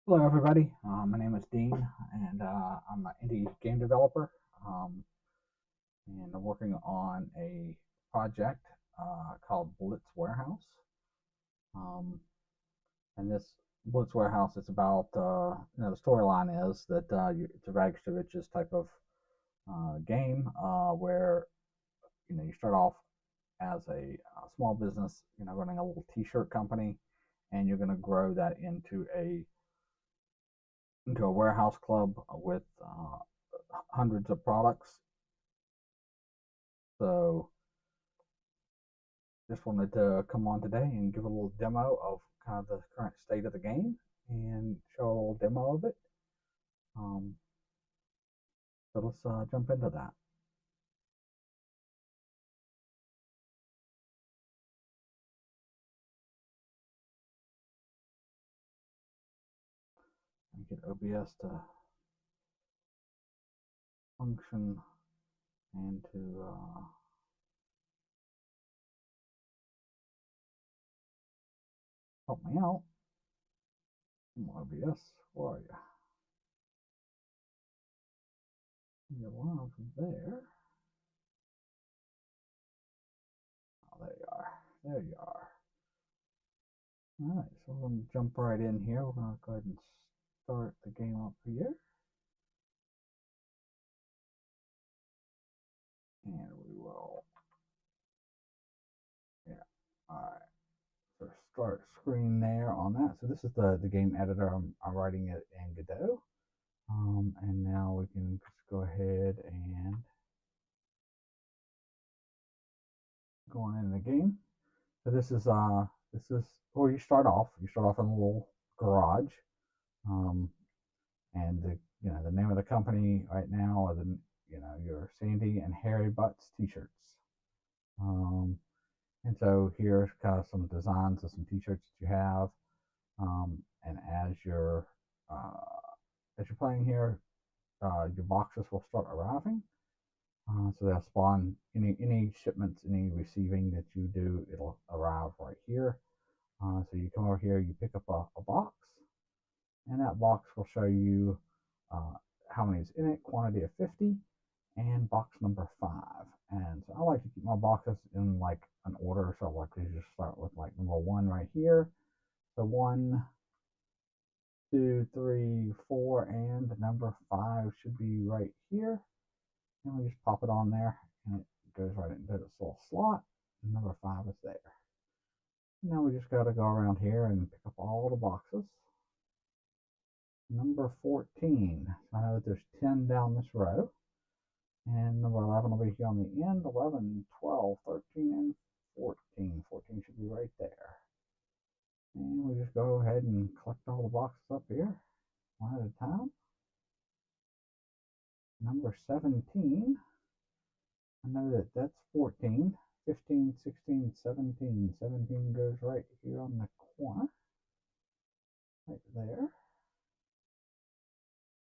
Hello, everybody. My name is Dean, and I'm an indie game developer. Um, and I'm working on a project called Blitz Warehouse. Um, and this Blitz Warehouse is about, the storyline is that it's a rags to riches type of game where you start off as a small business, running a little T-shirt company, and you're going to grow that into a warehouse club with hundreds of products. So just wanted to come on today and give a little demo of kind of the current state of the game and show a little demo of it. Um, so let's jump into that. And get OBS to function and to help me out. OBS, where are you? You're live there. Oh, there you are. There you are. All right, so we're going to jump right in here. We're going to go ahead and start the game up here. And we will, yeah, all right. So start screen there on that. So this is the game editor. I'm writing it in Godot. And now we can just go ahead and go on in the game. So this is where you start off. You start off in a little garage. And the name of the company right now are your Sandy and Harry Butts t-shirts. And so here's kind of some designs of some t-shirts that you have. And as you're playing here, your boxes will start arriving. So they'll spawn any shipments, any receiving that you do, it'll arrive right here. So you come over here, you pick up a box, and that box will show you how many is in it, quantity of 50, and box number 5. And so I like to keep my boxes in like an order. So I like to just start with like number 1 right here. So 1, 2, 3, 4, and number 5 should be right here. And we just pop it on there, and it goes right into this little slot. And number 5 is there. Now we just got to go around here and pick up all the boxes. Number 14. So I know that there's 10 down this row. And number 11 will be here on the end. 11, 12, 13, and 14. 14 should be right there. And we just go ahead and collect all the boxes up here, one at a time. Number 17. I know that that's 14. 15, 16, 17. 17 goes right here on the corner. Right there.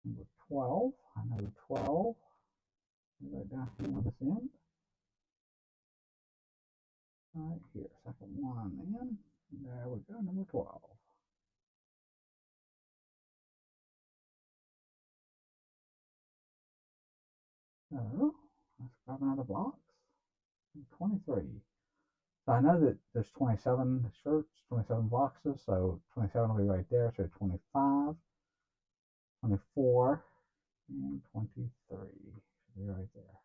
Number 12. I know 12. Right down here on this end. Right here. Second one in. There we go. Number 12. So let's grab another box. 23. So I know that there's 27 shirts, 27 boxes, so 27 will be right there. So 25, 24, and 23 should be right there.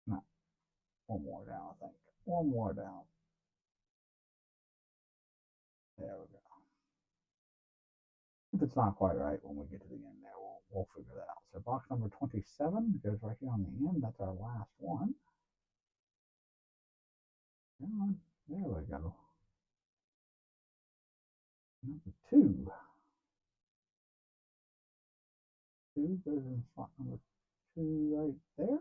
No, one more down, I think. One more down. There we go. If it's not quite right when we get to the end there, we'll figure that out. So box number 27 goes right here on the end. That's our last one. Come on. There we go. Number 2. 2 goes in slot number 2 right there.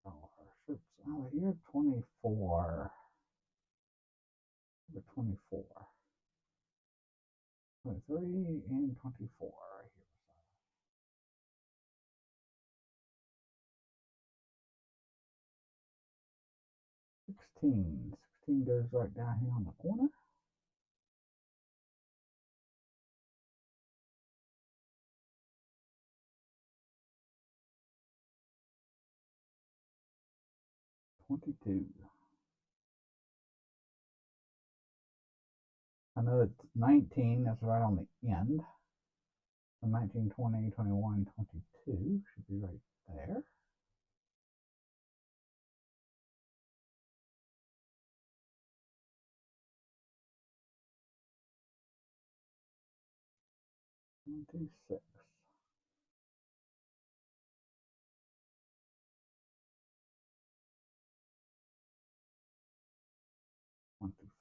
Oh, our shirts out here. 24. Number 24. 23 and 24 right here. 16. 16 goes right down here on the corner. 22. I know it's 19, that's right on the end. So 19, 20, 21, 22 should be right there. $26.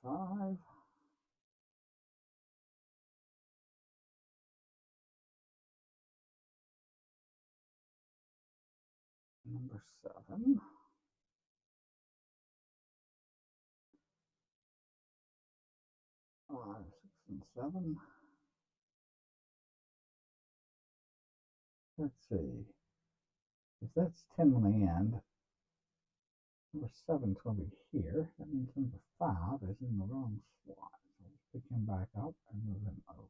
$25. Number 7. 5, 6, and 7. Let's see. If that's 10 on the end, number 7 is going to be here. That means number 5 is in the wrong slot. So let's pick him back up and move him over.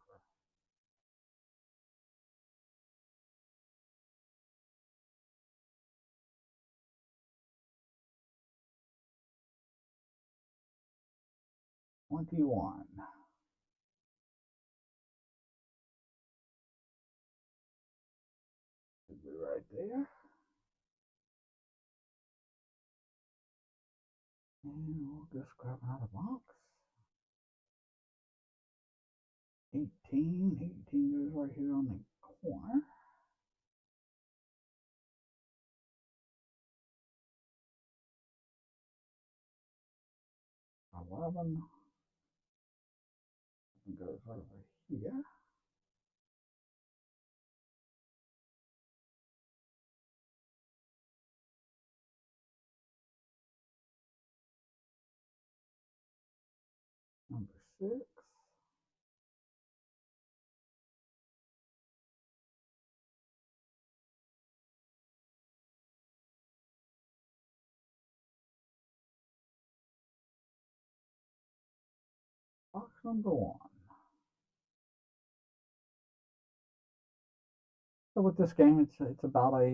$21. Should be right there. And we'll just grab another box. 18. 18 goes right here on the corner. 11 goes over here. 6. Box number 1. So with this game, it's about a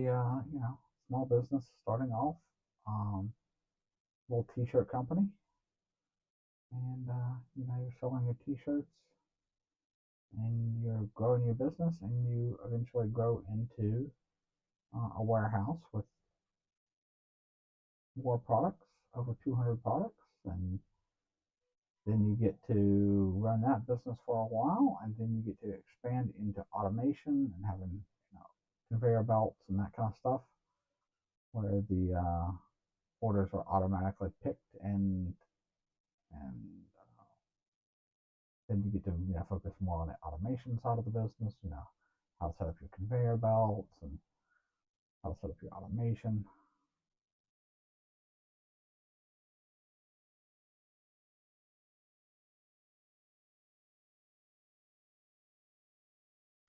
small business starting off, little T-shirt company, and you're selling your T-shirts, and you're growing your business, and you eventually grow into a warehouse with more products, over 200 products, and then you get to run that business for a while, and then you get to expand into automation and having conveyor belts and that kind of stuff, where the orders are automatically picked, and then you get to focus more on the automation side of the business. How to set up your conveyor belts and how to set up your automation.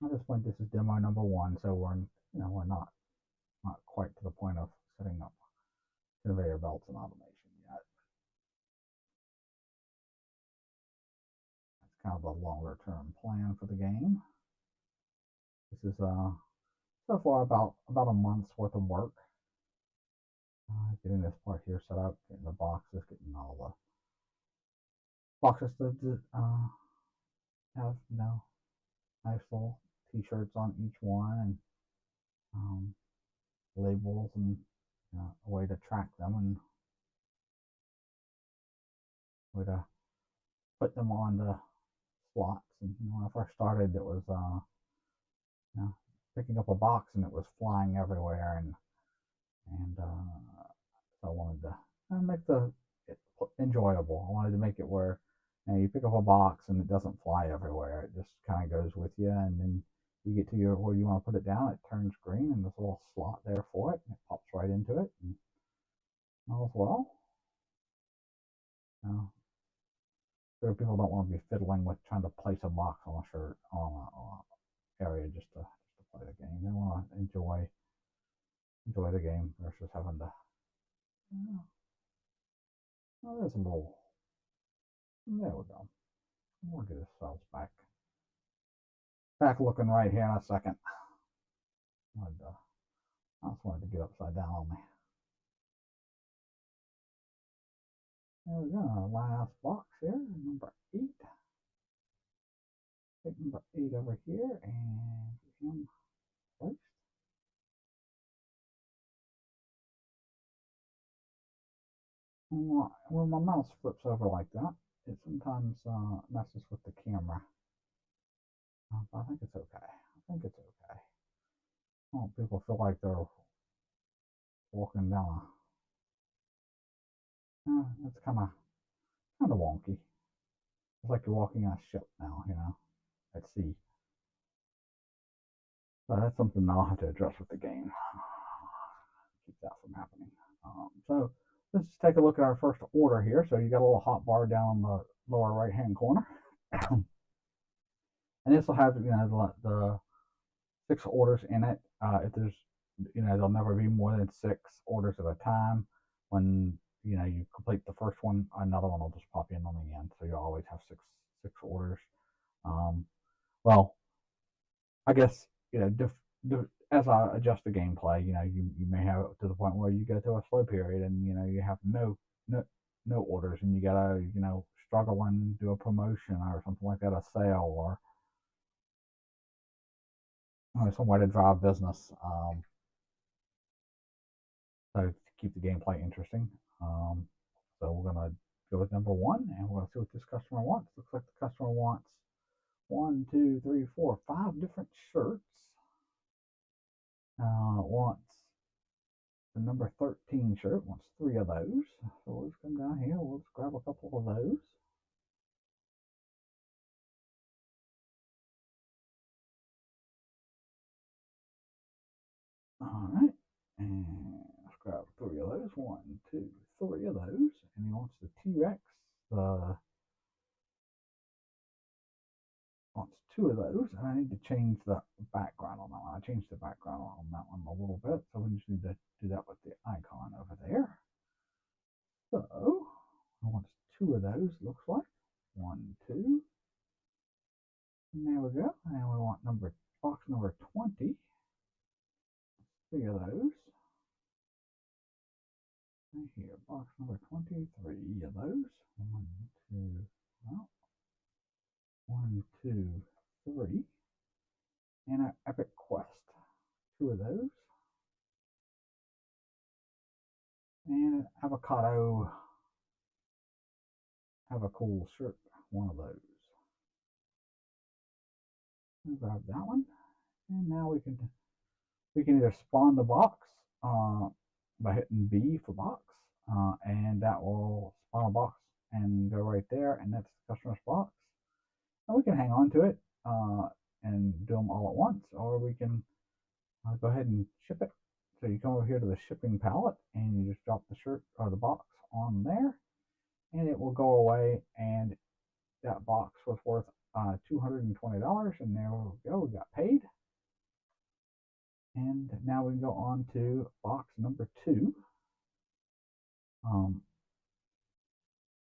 At this point, this is demo number 1, so we're not quite to the point of setting up conveyor belts and automation yet. It's kind of a longer term plan for the game. This is so far about a month's worth of work. Getting this part here set up, getting the boxes, getting all the boxes to have nice little T-shirts on each one, and labels, and a way to track them, and a way to put them on the slots. And when I first started, it was picking up a box and it was flying everywhere, and so I wanted to make it enjoyable. I wanted to make it where you pick up a box and it doesn't fly everywhere. It just kind of goes with you, and then you get to where you want to put it down. It turns green, and there's a little slot there for it, and it pops right into it. And all is well. So people don't want to be fiddling with trying to place a box on a shirt on an area just to play the game. They want to enjoy the game versus having to Oh, there's a little. There we go. We'll get the cells back looking right here in a second. I just wanted to get upside down on me. There we go. Last box here, number 8. Take number 8 over here and get him placed. When my mouse flips over like that, it sometimes messes with the camera. But I think it's okay. I think it's okay. Oh, people feel like they're walking down it's kind of wonky. It's like you're walking on a ship now, at sea. So that's something I'll have to address with the game. Keep that from happening. So let's just take a look at our first order here. So you got a little hot bar down in the lower right hand corner. And this will have the 6 orders in it. If there's there'll never be more than 6 orders at a time. When you complete the first one, another one will just pop in on the end, so you'll always have six orders. Well, I guess as I adjust the gameplay, you may have it to the point where you go to a slow period and you have no orders, and you gotta struggle and do a promotion or something like that, a sale, or some way to drive business. So to keep the gameplay interesting. So we're gonna go with number 1, and we're gonna see what this customer wants. Looks like the customer wants 1, 2, 3, 4, 5 different shirts. Wants the number 13 shirt, wants 3 of those. So we'll just come down here, we'll just grab a couple of those. Alright, and let's grab 3 of those. 1, 2, 3 of those. And he wants the T-Rex, wants 2 of those, and I need to change the background on that one. I changed the background on that one a little bit, so we just need to do that with the icon over there. So I want 2 of those, looks like. 1, 2. And there we go. And we want box number 20. 3 of those. Right here, box number 20, 3 of those. 1, 2, well, 1, 2, 3. And an Epic Quest, 2 of those. And an avocado, have a cool shirt, 1 of those. We'll grab that one, and now we can either spawn the box by hitting B for box, and that will spawn a box and go right there, and that's the customer's box. And we can hang on to it and do them all at once, or we can go ahead and ship it. So you come over here to the shipping palette, and you just drop the shirt or the box on there, and it will go away, and that box was worth $220, and there we go, we got paid. And now we can go on to box number 2. At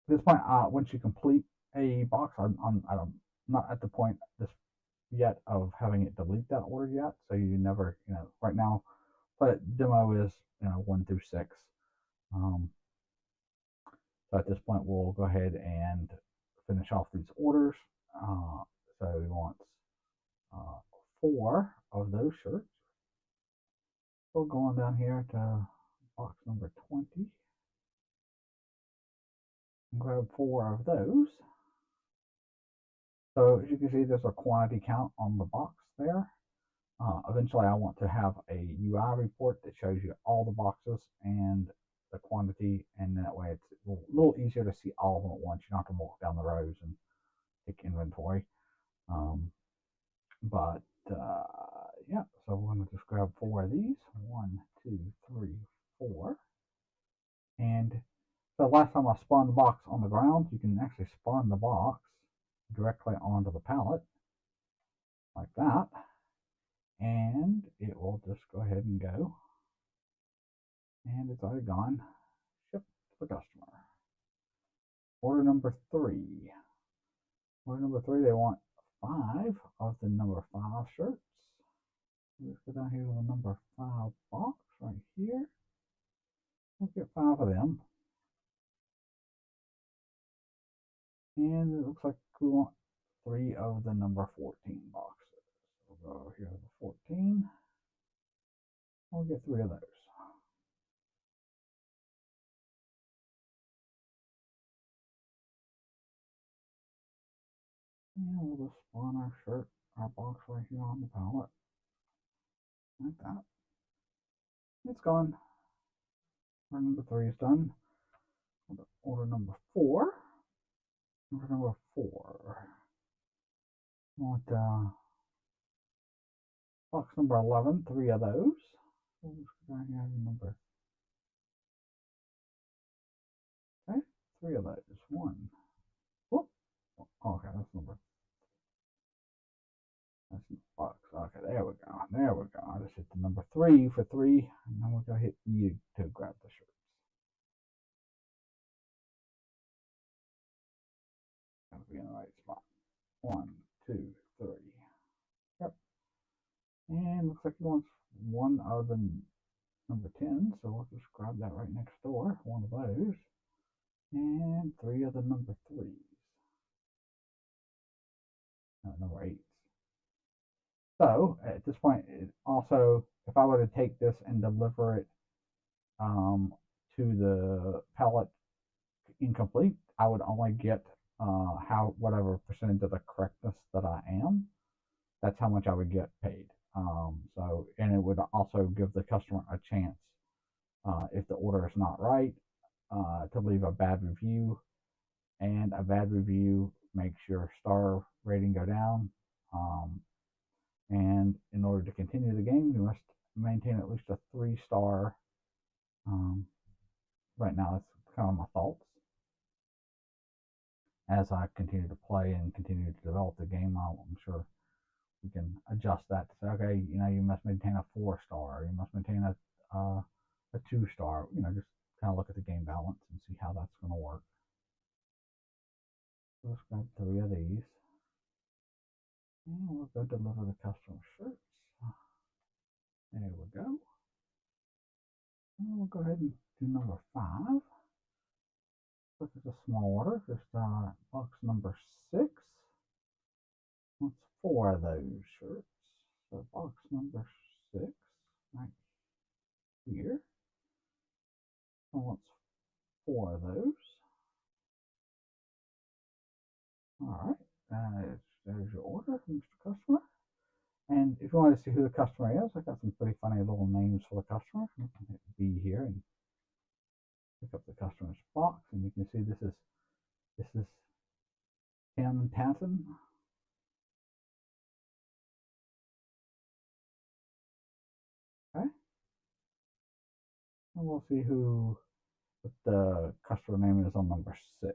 this point, once you complete a box, I'm not at the point yet of having it delete that order yet. So you never, right now, but demo is 1 through 6. So at this point, we'll go ahead and finish off these orders. So he wants 4 of those shirts. So going down here to box number 20. And grab 4 of those. So as you can see, there's a quantity count on the box there. Eventually, I want to have a UI report that shows you all the boxes and the quantity, and that way it's a little easier to see all of them at once. You don't have to walk down the rows and take inventory. Yeah, so we're going to just grab 4 of these. 1, 2, 3, 4. And so last time I spawned the box on the ground, you can actually spawn the box directly onto the pallet like that, and it will just go ahead and go, and it's already gone, shipped to the customer. order number 3. Order number 3, they want 5 of the number 5 shirts. Let's go down here to the number 5 box right here. We'll get 5 of them. And it looks like we want 3 of the number 14 boxes. We'll go over here to the 14. We'll get 3 of those. And we'll just spawn our box right here on the pallet. Like that. It's gone. Order number 3 is done. Order number 4. Order number 4. I want box number 11, 3 of those. We'll just go down here to number. Okay, 3 of those. 1. Whoop. Okay, that's number. That's box. Okay, there we go. There we go. I just hit the number 3 for 3, and then we'll go hit E to grab the shirts. Gotta be in the right spot. 1, 2, 3. Yep. And looks like he wants 1 of the number 10, so we'll just grab that right next door. 1 of those. And 3 of the number 3s. Number 8s. So at this point, also, if I were to take this and deliver it to the pallet incomplete, I would only get whatever percentage of the correctness that I am. That's how much I would get paid. And it would also give the customer a chance, if the order is not right, to leave a bad review. And a bad review makes your star rating go down. And in order to continue the game, you must maintain at least a 3-star. Right now, it's kind of my thoughts. As I continue to play and continue to develop the game, I'm sure we can adjust that to say, okay, you must maintain a 4-star, you must maintain a 2-star. Just kind of look at the game balance and see how that's going to work. So let's grab 3 of these. And we'll go deliver the customer shirts. There we go. And we'll go ahead and do number 5. Look at the small order. Just box number 6. Wants 4 of those shirts. So box number 6, right here. I wants 4 of those. All right. There's your order, Mr. Customer. And if you want to see who the customer is, I've got some pretty funny little names for the customer. You can hit B here and pick up the customer's box, and you can see this is Tim Tanton. Okay. And we'll see what the customer name is on number 6.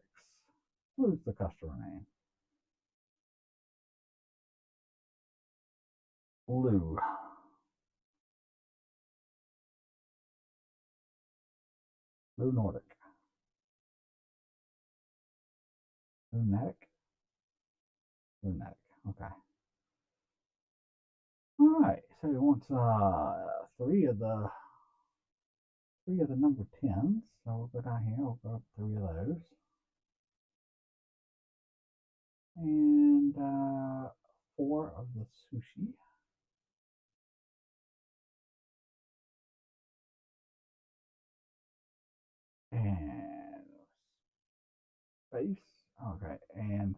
Who's the customer name? Lou. Lou Nordic. Lunatic. Okay. All right. So he wants 3 of the number 10s. So we'll go down here. We'll grab 3 of those. And 4 of the sushi. And space. Okay. And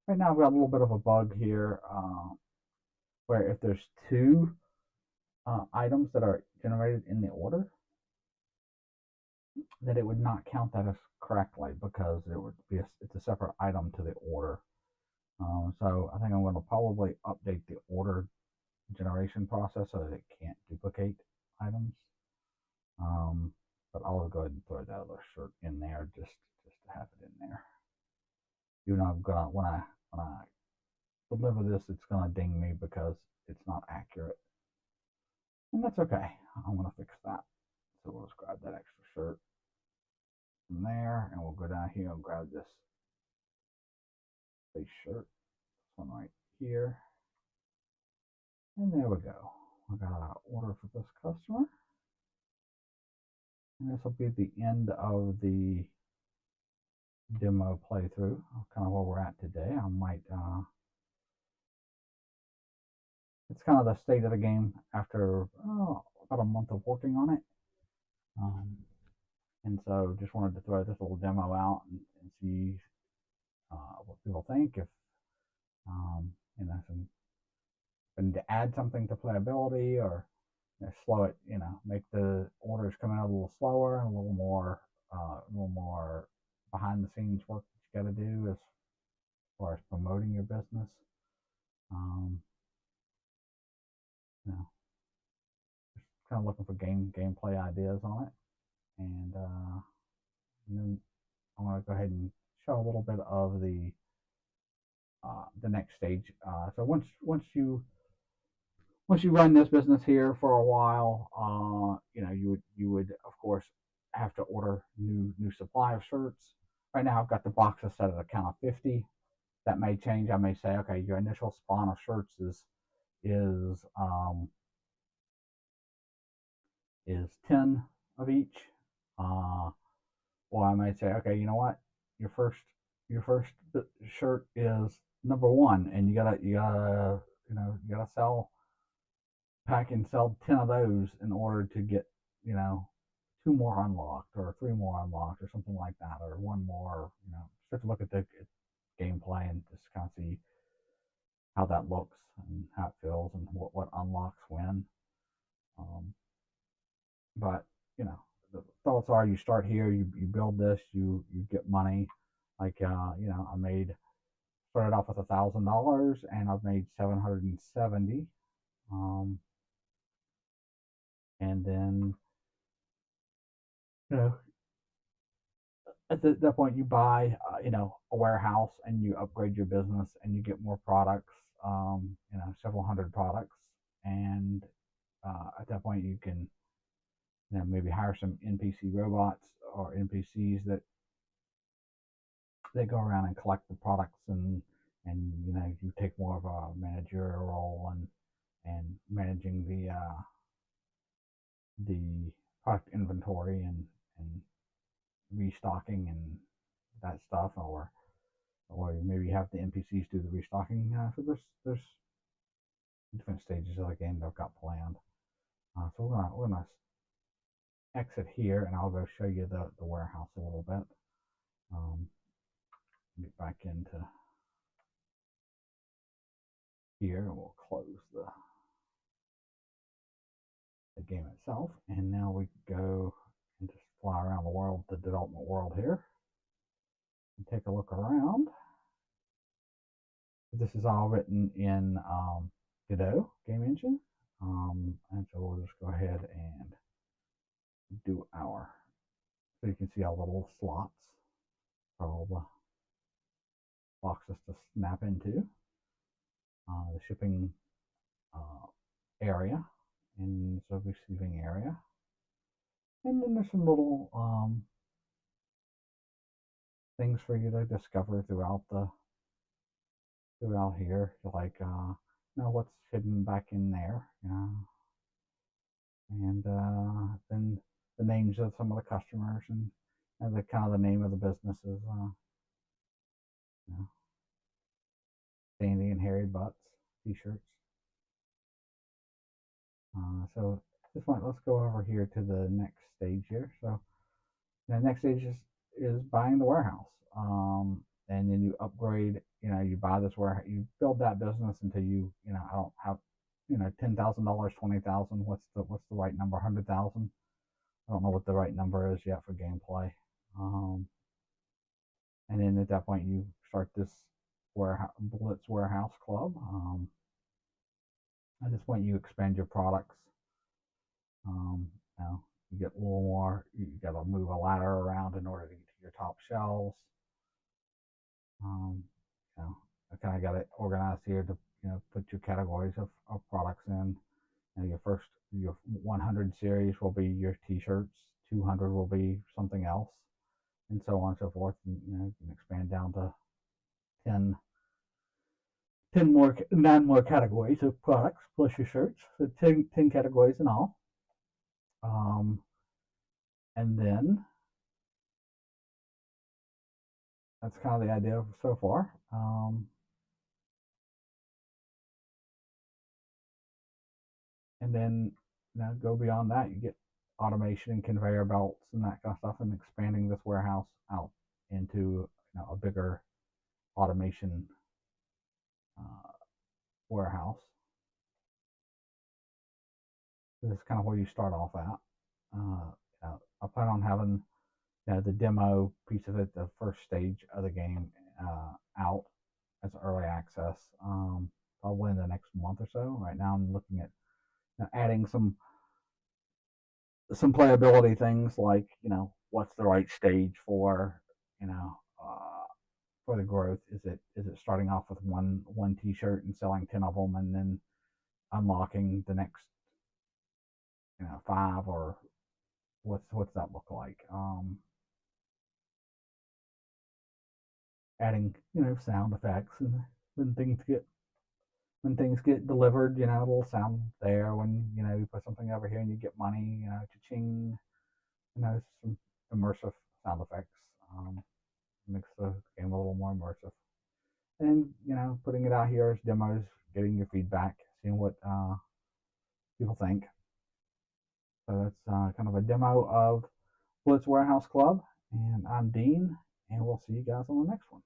right now I've got a little bit of a bug here, where if there's 2 items that are generated in the order, that it would not count that as correctly, because it's a separate item to the order. So I think I'm going to probably update the order generation process so that it can't duplicate items. But I'll go ahead and throw that other shirt in there just to have it in there. Even though I'm gonna when I deliver this, it's gonna ding me because it's not accurate, and that's okay. I'm gonna fix that. So we'll just grab that extra shirt from there, and we'll go down here and grab this face shirt. This one right here. And there we go. I got an order for this customer. And this will be the end of the demo playthrough, kind of where we're at today. I might, it's kind of the state of the game after about a month of working on it. And so just wanted to throw this little demo out and see what people think. If, you know, and to add something to playability, or slow it, make the orders come in a little slower and a little more behind the scenes work that you got to do as far as promoting your business. Just kind of looking for gameplay ideas on it, and then I'm going to go ahead and show a little bit of the next stage. So once you run this business here for a while, you would of course have to order new supply of shirts. Right now I've got the boxes set at a count of 50. That may change. I may say, okay, your initial spawn of shirts is 10 of each. Or I might say, okay, you know what, your first shirt is number 1, and you gotta pack and sell 10 of those in order to get 2 more unlocked, or 3 more unlocked, or something like that, or 1 more. Just have to look at the gameplay and just kind of see how that looks and how it feels and what unlocks when. But the thoughts are, you start here, you build this, you get money. Like I started off with $1,000, and I've made 770. And then at that point you buy a warehouse, and you upgrade your business, and you get more products, several hundred products. And at that point you can maybe hire some NPC robots or NPCs that go around and collect the products, and you take more of a managerial role and managing the product inventory and restocking and that stuff, or maybe have the NPCs do the restocking. So there's different stages of the game that I've got planned. So we're gonna exit here, and I'll go show you the warehouse a little bit. Get back into here, and we'll close the game itself. And now we go and just fly around the world, the development world here, and take a look around. This is all written in Godot game engine, and so we'll just go ahead and do so you can see our little slots for all the boxes to snap into, the shipping area, and the receiving area. And then there's some little things for you to discover throughout here, like what's hidden back in there, and then the names of some of the customers, and the kind of the name of the businesses, Sandy and Harry Butts t-shirts. So this one, let's go over here to the next stage here. So the next stage is buying the warehouse, and then you upgrade. You buy this warehouse, you build that business until I don't have $10,000, $20,000. What's the right number? 100,000. I don't know what the right number is yet for gameplay. And then at that point you start this BlitzWarehouseClub. At this point you expand your products. You get a little more. You got to move a ladder around in order to get to your top shelves. I kind of got it organized here to put your categories of products in. Your 100 series will be your t-shirts, 200 will be something else, and so on and so forth. You can expand down to 10 9 more categories of products plus your shirts. So 10 categories in all. Um, and then that's kind of the idea so far. And then go beyond that. You get automation and conveyor belts and that kind of stuff, and expanding this warehouse out into a bigger automation uh, warehouse. This is kind of where you start off at. I plan on having the demo piece of it, the first stage of the game, out as early access, probably in the next month or so. Right now, I'm looking at adding some playability things like what's the right stage for you know uh, for the growth. Is it starting off with one T-shirt and selling 10 of them, and then unlocking the next five, or what's that look like? Adding sound effects, and when things get when things get delivered, it'll sound there. When you put something over here and you get money, cha-ching, some immersive sound effects. Makes the game a little more immersive. And putting it out here as demos, getting your feedback, seeing what people think. So that's kind of a demo of Blitz Warehouse Club, and I'm Dean, and we'll see you guys on the next one.